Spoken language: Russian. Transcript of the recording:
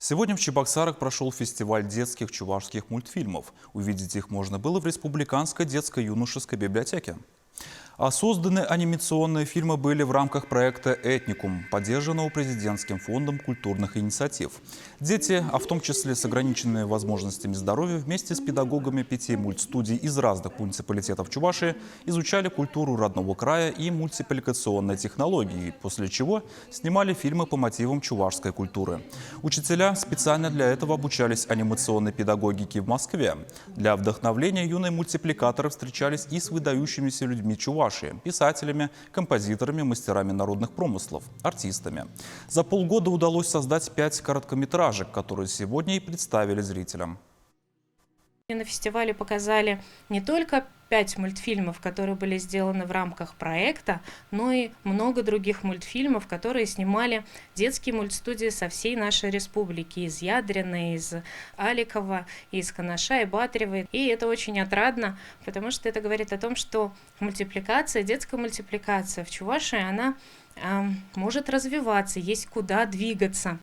Сегодня в Чебоксарах прошел фестиваль детских чувашских мультфильмов. Увидеть их можно было в Республиканской детско-юношеской библиотеке. А созданы анимационные фильмы были в рамках проекта «Этникум», поддержанного президентским фондом культурных инициатив. Дети, а в том числе с ограниченными возможностями здоровья, вместе с педагогами 5 мультстудий из разных муниципалитетов Чувашии изучали культуру родного края и мультипликационные технологии, после чего снимали фильмы по мотивам чувашской культуры. Учителя специально для этого обучались анимационной педагогике в Москве. Для вдохновления юные мультипликаторы встречались и с выдающимися людьми Чувашии, писателями, композиторами, мастерами народных промыслов, артистами. За полгода удалось создать 5 короткометражек, которые сегодня и представили зрителям. На фестивале показали не только 5 мультфильмов, которые были сделаны в рамках проекта, но и много других мультфильмов, которые снимали детские мультстудии со всей нашей республики, из Ядрина, из Аликова, из Канаша и Батревой. И это очень отрадно, потому что это говорит о том, что мультипликация, детская мультипликация в Чувашии, она может развиваться, есть куда двигаться.